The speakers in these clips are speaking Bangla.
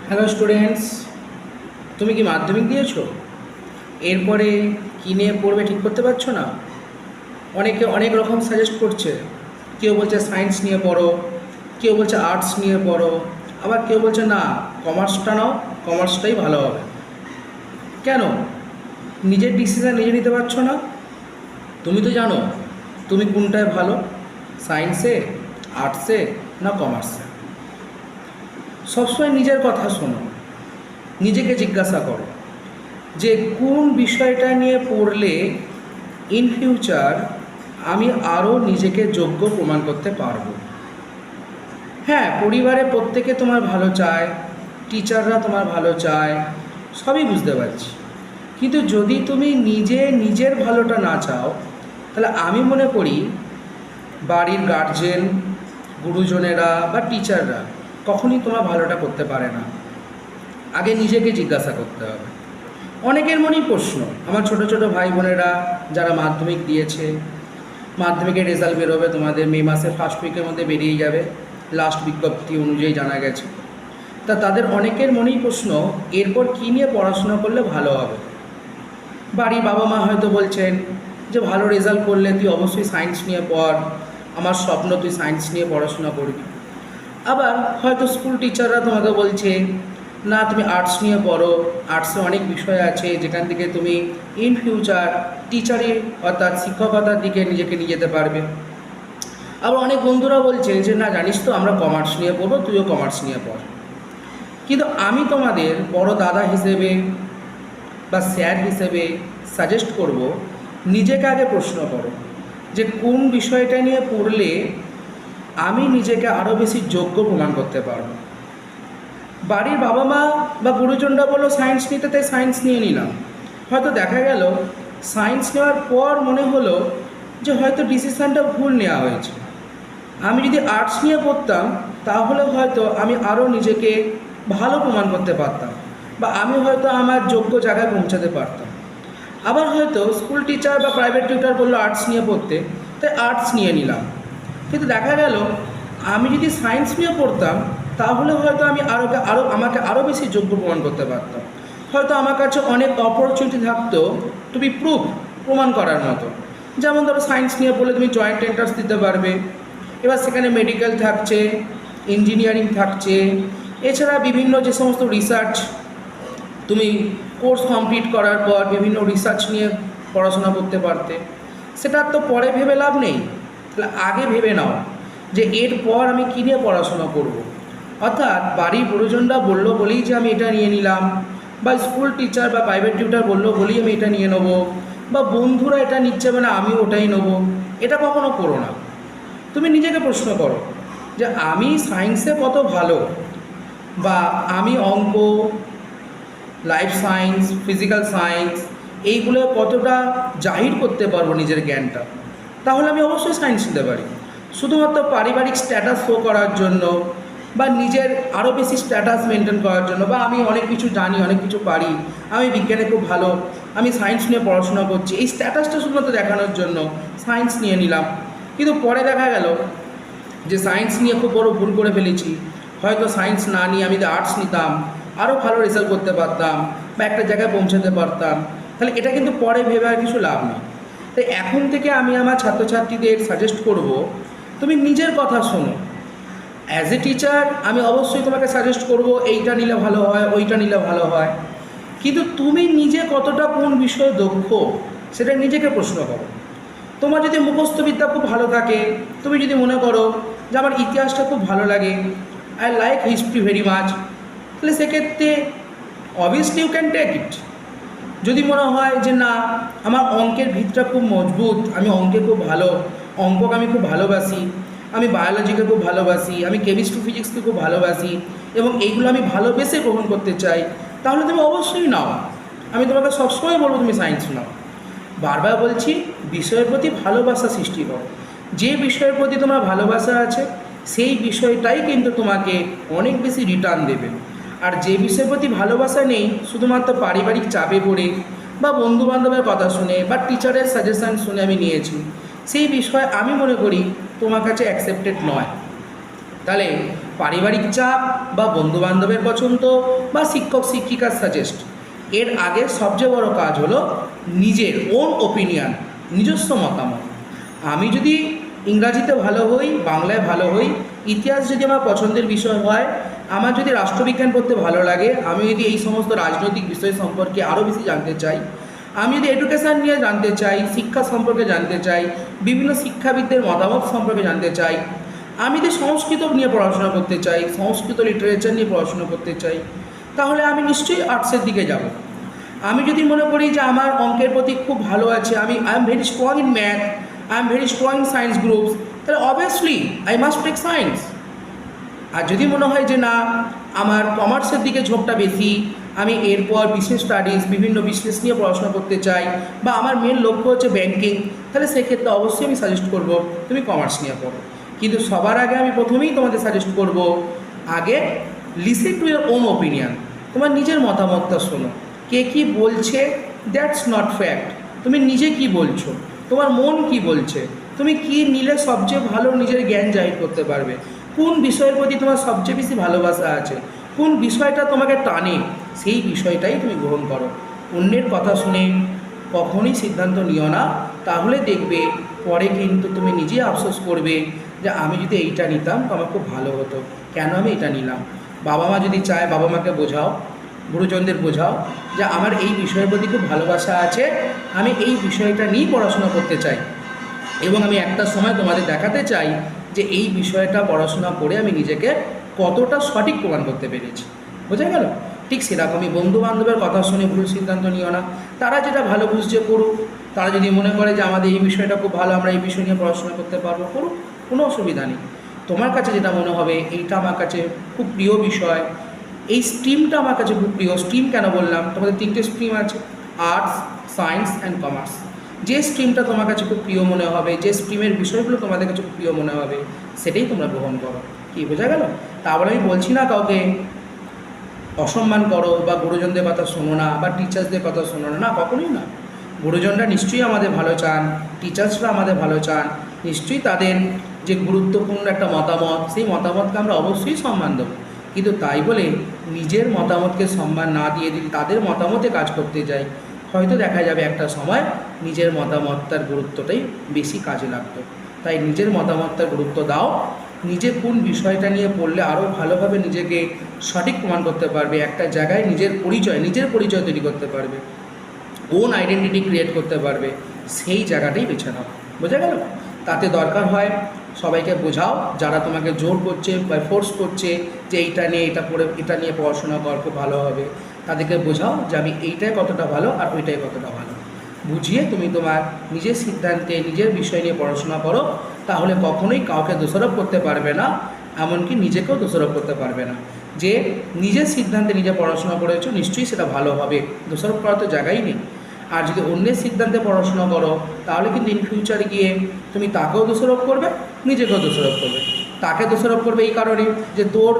হ্যালো স্টুডেন্টস, তুমি কি মাধ্যমিক দিয়েছো? এরপরে কী নিয়ে পড়বে ঠিক করতে পারছো না? অনেকে অনেক রকম সাজেস্ট করছে। কেউ বলছে সায়েন্স নিয়ে পড়ো, কেউ বলছে আর্টস নিয়ে পড়ো, আবার কেউ বলছে না কমার্সটা নাও, কমার্সটাই ভালো হবে। কেন নিজের ডিসিশন নিজে নিতে পারছো না? তুমি তো জানো তুমি কোনটায় ভালো, সায়েন্সে, আর্টসে না কমার্সে। সবসময় নিজের কথা শোনো, নিজেকে জিজ্ঞাসা করো যে কোন বিষয়টা নিয়ে পড়লে ইন ফিউচার আমি আরও নিজেকে যোগ্য প্রমাণ করতে পারবো। হ্যাঁ, পরিবারে প্রত্যেকে তোমার ভালো চায়, টিচাররা তোমার ভালো চায়, সবই বুঝতে পারছি। কিন্তু যদি তুমি নিজের ভালোটা না চাও, তাহলে আমি মনে করি বাড়ির গার্জেন, গুরুজনেরা বা টিচাররা কখনই তোমার ভালোটা করতে পারে না। আগে নিজেকে জিজ্ঞাসা করতে হবে। অনেকের মনেই প্রশ্ন, আমার ছোট ছোট ভাই বোনেরা যারা মাধ্যমিক দিয়েছে, মাধ্যমিকের রেজাল্ট বেরোবে তোমাদের মে মাসের ফার্স্ট উইকের মধ্যে বেরিয়ে যাবে, লাস্ট বিজ্ঞপ্তি অনুযায়ী জানা গেছে। তাদের অনেকের মনেই প্রশ্ন, এরপর কী নিয়ে পড়াশোনা করলে ভালো হবে। বাড়ির বাবা মা হয়তো বলছেন যে ভালো রেজাল্ট করলে তুই অবশ্যই সায়েন্স নিয়ে পড়, আমার স্বপ্ন তুই সায়েন্স নিয়ে পড়াশোনা করবি। আবার হয়তো স্কুল টিচাররা তোমাকে বলছে না তুমি আর্টস নিয়ে পড়ো, আর্টসে অনেক বিষয় আছে যেখান থেকে তুমি ইন ফিউচার টিচারে অর্থাৎ শিক্ষকতার দিকে নিজেকে নিয়ে যেতে পারবে। আবার অনেক বন্ধুরা বলছে যে না জানিস তো আমরা কমার্স নিয়ে পড়বো, তুইও কমার্স নিয়ে পড়। কিন্তু আমি তোমাদের বড় দাদা হিসেবে বা স্যার হিসেবে সাজেস্ট করব, নিজেকে আগে প্রশ্ন করো যে কোন বিষয়টা নিয়ে পড়লে আমি নিজেকে আরও বেশি যোগ্য প্রমাণ করতে পারবো। বাড়ির বাবা মা বা গুরুজনরা বললো সায়েন্স নিতে, তাই সায়েন্স নিয়ে নিলাম। হয়তো দেখা গেল সায়েন্স নেওয়ার পর মনে হলো যে হয়তো ডিসিশানটা ভুল নেওয়া হয়েছে। আমি যদি আর্টস নিয়ে পড়তাম তাহলে হয়তো আমি আরও নিজেকে ভালো প্রমাণ করতে পারতাম, বা আমি হয়তো আমার যোগ্য জায়গায় পৌঁছাতে পারতাম। আবার হয়তো স্কুল টিচার বা প্রাইভেট টিউটার বললো আর্টস নিয়ে পড়তে, তাই আর্টস নিয়ে নিলাম। কিন্তু দেখা গেল আমি যদি সায়েন্স নিয়ে পড়তাম তাহলে হয়তো আমি আমাকে আরও বেশি যোগ্য প্রমাণ করতে পারতাম। হয়তো আমার কাছে অনেক অপরচুনিটি থাকতো টু বি প্রমাণ করার মতো। যেমন ধরো সায়েন্স নিয়ে পড়লে তুমি জয়েন্ট এন্ট্রান্স দিতে পারবে, এবার সেখানে মেডিকেল থাকছে, ইঞ্জিনিয়ারিং থাকছে, এছাড়া বিভিন্ন যে সমস্ত রিসার্চ তুমি কোর্স কমপ্লিট করার পর বিভিন্ন রিসার্চ নিয়ে পড়াশোনা করতে পারতে। সেটা তো পরে ভেবে লাভ নেই, তাহলে আগে ভেবে নাও যে এরপর আমি কী নিয়ে পড়াশোনা করব। অর্থাৎ বাড়ির গুরুজনরা বললো বলেই যে আমি এটা নিয়ে নিলাম, বা স্কুল টিচার বা প্রাইভেট টিউটার বললো বলেই আমি এটা নিয়ে নেবো, বা বন্ধুরা এটা নিচ্ছে মানে আমি ওটাই নেবো, এটা কখনো করো না। তুমি নিজেকে প্রশ্ন করো যে আমি সায়েন্সে কত ভালো, বা আমি অঙ্ক, লাইফ সায়েন্স, ফিজিক্যাল সায়েন্স এইগুলো কতটা জাহির করতে পারবো নিজের জ্ঞানটা, তাহলে আমি অবশ্যই সায়েন্স নিতে পারি। শুধুমাত্র পারিবারিক স্ট্যাটাস শো করার জন্য, বা নিজের আরও বেশি স্ট্যাটাস মেনটেন করার জন্য, বা আমি অনেক কিছু জানি, অনেক কিছু পারি, আমি বিজ্ঞানে খুব ভালো, আমি সায়েন্স নিয়ে পড়াশোনা করছি, এই স্ট্যাটাসটা শুধুমাত্র দেখানোর জন্য সায়েন্স নিয়ে নিলাম। কিন্তু পরে দেখা গেল যে সায়েন্স নিয়ে খুব বড় ভুল করে ফেলেছি। হয়তো সায়েন্স না নিয়ে আমি যদি আর্টস নিতাম আরও ভালো রেজাল্ট করতে পারতাম, বা একটা জায়গায় পৌঁছাতে পারতাম। তাহলে এটা কিন্তু পরে ভেবে আর কিছু লাভ নেই। তাই এখন থেকে আমি আমার ছাত্রছাত্রীদের সাজেস্ট করব, তুমি নিজের কথা শোনো। অ্যাজ এ টিচার আমি অবশ্যই তোমাকে সাজেস্ট করব এইটা নিলে ভালো হয়, ওইটা নিলে ভালো হয়, কিন্তু তুমি নিজে কতটা কোন বিষয়ে দক্ষ সেটা নিজেকে প্রশ্ন করো। তোমার যদি মুখস্থবিদ্যা খুব ভালো থাকে, তুমি যদি মনে করো যে আমার ইতিহাসটা খুব ভালো লাগে, I like history very much, তাহলে সেক্ষেত্রে obviously you can take it. যদি মনে হয় যে না আমার অঙ্কের ভিতটা খুব মজবুত, আমি অঙ্কে খুব ভালো, অঙ্ককে আমি খুব ভালোবাসি, আমি বায়োলজিকে খুব ভালোবাসি, আমি কেমিস্ট্রি ফিজিক্সকে খুব ভালোবাসি, এবং এইগুলো আমি ভালোবেসে গ্রহণ করতে চাই, তাহলে তুমি অবশ্যই নাও। আমি তোমাকে সবসময় বলবো তুমি সায়েন্স নাও। বারবার বলছি বিষয়ের প্রতি ভালোবাসা সৃষ্টি করো। যে বিষয়ের প্রতি তোমার ভালোবাসা আছে সেই বিষয়টাই কিন্তু তোমাকে অনেক বেশি রিটার্ন দেবে। আর যে বিষয়ের প্রতি ভালোবাসা নেই, শুধুমাত্র পারিবারিক চাপে পড়ে বা বন্ধুবান্ধবের কথা শুনে বা টিচারের সাজেশান শুনে আমি নিয়েছি, সেই বিষয় আমি মনে করি তোমার কাছে অ্যাকসেপ্টেড নয়। তাহলে পারিবারিক চাপ বা বন্ধুবান্ধবের পছন্দ বা শিক্ষক শিক্ষিকার সাজেস্ট, এর আগে সবচেয়ে বড় কাজ হলো নিজের ওন ওপিনিয়ন, নিজস্ব মতামত। আমি যদি ইংরাজিতে ভালো হই, বাংলায় ভালো হই, ইতিহাস যদি আমার পছন্দের বিষয় হয়, আমার যদি রাষ্ট্রবিজ্ঞান পড়তে ভালো লাগে, আমি যদি এই সমস্ত রাজনৈতিক বিষয় সম্পর্কে আরও বেশি জানতে চাই, আমি যদি এডুকেশান নিয়ে জানতে চাই, শিক্ষা সম্পর্কে জানতে চাই, বিভিন্ন শিক্ষাবিদদের মতামত সম্পর্কে জানতে চাই, আমি যদি সংস্কৃত নিয়ে পড়াশোনা করতে চাই, সংস্কৃত লিটারেচার নিয়ে পড়াশোনা করতে চাই, তাহলে আমি নিশ্চয়ই আর্টসের দিকে যাব। আমি যদি মনে করি যে আমার অঙ্কের প্রতি খুব ভালো আছে, I am very strong in math, I am very strong in science groups, তাহলে obviously I must take science. আর যদি মনে হয় যে না, আমার কমার্সের দিকে ঝোঁকটা বেশি, আমি এরপর বিজনেস স্টাডিজ, বিভিন্ন বিজনেস নিয়ে পড়াশোনা করতে চাই, বা আমার মেন লক্ষ্য হচ্ছে ব্যাংকিং, তাহলে সেক্ষেত্রে অবশ্যই আমি সাজেস্ট করব তুমি কমার্স নিয়ে পড়ো। কিন্তু সবার আগে আমি প্রথমেই তোমাদের সাজেস্ট করব, আগে listen to your own opinion, তোমার নিজের মতামতটা শোনো। কে কী বলছে দ্যাটস নট ফ্যাক্ট, তুমি নিজে কি বলছো, তোমার মন কি বলছে, তুমি কি নিলে সবচেয়ে ভালো নিজের জ্ঞান জাহির করতে পারবে, কোন বিষয়ের প্রতি তোমার সবচেয়ে বেশি ভালোবাসা আছে, কোন বিষয়টা তোমাকে টানে, সেই বিষয়টাই তুমি গ্রহণ করো। অন্যের কথা শুনে কখনোই সিদ্ধান্ত নিও না, তাহলে দেখবে পরে কিন্তু তুমি নিজেই আফসোস করবে যে আমি যদি এইটা নিতাম তো আমার খুব ভালো হতো, কেন আমি এটা নিলাম। বাবা মা যদি চায়, বাবা মাকে বোঝাও, গুরুজনদের বোঝাও যে আমার এই বিষয়ের প্রতি খুব ভালোবাসা আছে, আমি এই বিষয়টা নিয়েই পড়াশোনা করতে চাই, এবং আমি একটা সময় তোমাদের দেখাতে চাই যে এই বিষয়টা পড়াশোনা করে আমি নিজেকে কতটা সঠিক প্রমাণ করতে পেরেছি। বোঝা গেল? ঠিক সেরকমই বন্ধু বান্ধবের কথা শুনে ভুল সিদ্ধান্ত নিও না। তারা যেটা ভালো বুঝছে করুক, তারা যদি মনে করে যে আমাদের এই বিষয়টা খুব ভালো, আমরা এই বিষয় নিয়ে পড়াশোনা করতে পারবো, করুক, কোনো অসুবিধা নেই। তোমার কাছে যেটা মনে হবে এইটা আমার কাছে খুব প্রিয় বিষয়, এই স্ট্রিমটা আমার কাছে খুব প্রিয়। স্ট্রিম কেন বললাম? তোমাদের 3টে স্ট্রিম আছে, আর্টস, সায়েন্স অ্যান্ড কমার্স। যে স্ট্রিমটা তোমার কাছে খুব প্রিয় মনে হবে, যে স্ট্রিমের বিষয়গুলো তোমাদের কাছে খুব প্রিয় মনে হবে, সেটাই তোমরা গ্রহণ করো। কি বোঝা গেল? তা বলে আমি বলছি না কাউকে অসম্মান করো বা গুরুজনদের কথা শোনো না বা টিচার্সদের কথা শোনো না, না, কখনোই না। গুরুজনরা নিশ্চয়ই আমাদের ভালো চান, টিচার্সরা আমাদের ভালো চান, নিশ্চয়ই তাদের যে গুরুত্বপূর্ণ একটা মতামত, সেই মতামতকে আমরা অবশ্যই সম্মান দেবো। কিন্তু তাই বলে নিজের মতামতকে সম্মান না দিয়ে যদি তাদের মতামতে কাজ করতে যাই, হয়তো দেখা যাবে একটা সময় নিজের মতামতটার গুরুত্বটাই বেশি কাজে লাগতো। তাই নিজের মতামতটার গুরুত্ব দাও। নিজে কোন বিষয়টা নিয়ে পড়লে আরও ভালোভাবে নিজেকে সঠিক প্রমাণ করতে পারবে, একটা জায়গায় নিজের পরিচয় তৈরি করতে পারবে, ওন আইডেন্টিটি ক্রিয়েট করতে পারবে, সেই জায়গাটাই বেছে নাও। বোঝা গেল? তাতে দরকার হয় সবাইকে বোঝাও, যারা তোমাকে জোর করছে বা ফোর্স করছে যে এইটা নিয়ে, এটা নিয়ে পড়াশোনা কর, খুব ভালো হবে, তাদেরকে বোঝাও যে আমি এইটাই কতটা ভালো আর ওইটাই কতটা ভালো। বুঝিয়ে তুমি তোমার নিজের সিদ্ধান্তে নিজের বিষয় নিয়ে পড়াশোনা করো, তাহলে কখনোই কাউকে দোষারোপ করতে পারবে না, এমনকি নিজেকেও দোষারোপ করতে পারবে না। যে নিজের সিদ্ধান্তে নিজে পড়াশোনা করেছো, নিশ্চয়ই সেটা ভালো হবে, দোষারোপ করার তো জায়গাই নেই। আর যদি অন্যের সিদ্ধান্তে পড়াশোনা করো, তাহলে কিন্তু ইন ফিউচারে গিয়ে তুমি তাকেও দোষারোপ করবে, নিজেকেও দোষারোপ করবে। তাকে দোষারোপ করবে এই কারণে যে তোর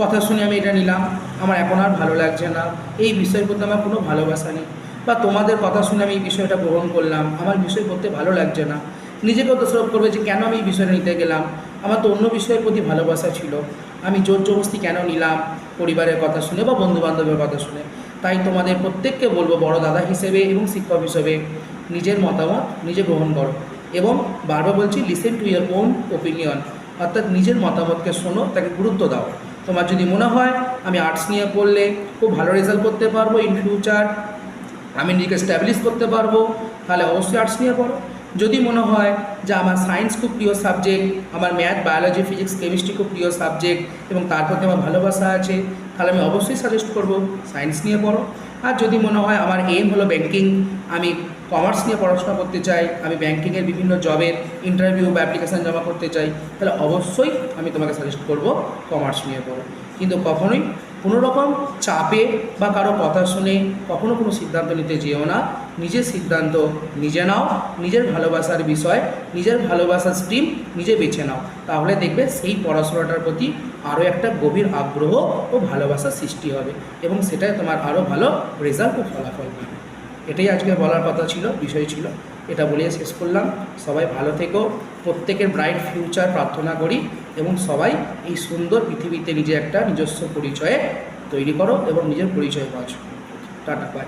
কথা শুনে আমি এটা নিলাম, আমার এখন আর ভালো লাগছে না, এই বিষয়ের প্রতি আমার কোনো ভালোবাসা নেই, বা তোমাদের কথা শুনে আমি এই বিষয়টা গ্রহণ করলাম, আমার বিষয় করতে ভালো লাগছে না। নিজেকেও দোষারোপ করবে যে কেন আমি এই বিষয়টা নিতে গেলাম, আমার তো অন্য বিষয়ের প্রতি ভালোবাসা ছিল, আমি জোর জবরদস্তি কেন নিলাম পরিবারের কথা শুনে বা বন্ধুবান্ধবের কথা শুনে। তাই তোমাদের প্রত্যেককে বলবো, বড় দাদা হিসেবে এবং শিক্ষক হিসেবে নিজের মতামত নিজে গ্রহণ করো, এবং বারবার বলছি listen to your own opinion, অর্থাৎ নিজের মতামতকে শোনো, তাকে গুরুত্ব দাও। তোমার যদি মনে হয় আমি আর্টস নিয়ে পড়লে খুব ভালো রেজাল্ট করতে পারবো, ইন ফিউচার আমি নিজেকে স্ট্যাবলিশ করতে পারবো, তাহলে অবশ্যই আর্টস নিয়ে পড়ো। যদি মনে হয় যে আমার সায়েন্স খুব প্রিয় সাবজেক্ট, আমার ম্যাথ, বায়োলজি, ফিজিক্স, কেমিস্ট্রি খুব প্রিয় সাবজেক্ট এবং তার প্রতি আমার ভালোবাসা আছে, তাহলে আমি অবশ্যই সাজেস্ট করবো সায়েন্স নিয়ে পড়ো। আর যদি মনে হয় আমার এম হলো ব্যাংকিং, আমি কমার্স নিয়ে পড়াশোনা করতে চাই, আমি ব্যাংকিংয়ের বিভিন্ন জবের ইন্টারভিউ বা অ্যাপ্লিকেশান জমা করতে চাই, তাহলে অবশ্যই আমি তোমাকে সাজেস্ট করবো কমার্স নিয়ে পড়ো। কিন্তু কখনোই কোনো রকম চাপে বা কারো কথা শুনে কখনো কোনো সিদ্ধান্ত নিতে যেও না। নিজের সিদ্ধান্ত নিজে নাও, নিজের ভালোবাসার বিষয়, নিজের ভালোবাসার স্ট্রিম নিজে বেছে নাও, তাহলে দেখবে সেই পড়াশোনাটার প্রতি আরও একটা গভীর আগ্রহ ও ভালোবাসার সৃষ্টি হবে, এবং সেটাই তোমার আরও ভালো রেজাল্ট ও ফলাফল পাবে। এটাই আজকে বলার কথা ছিল, বিষয় ছিল, এটা বলে শেষ করলাম। সবাই ভালো থেকো, প্রত্যেকের ব্রাইট ফিউচার প্রার্থনা করি এবং সবাই এই সুন্দর পৃথিবীতে নিজে একটা নিজস্ব পরিচয়ে তৈরি করো এবং নিজের পরিচয় বাঁচো। Tata, by.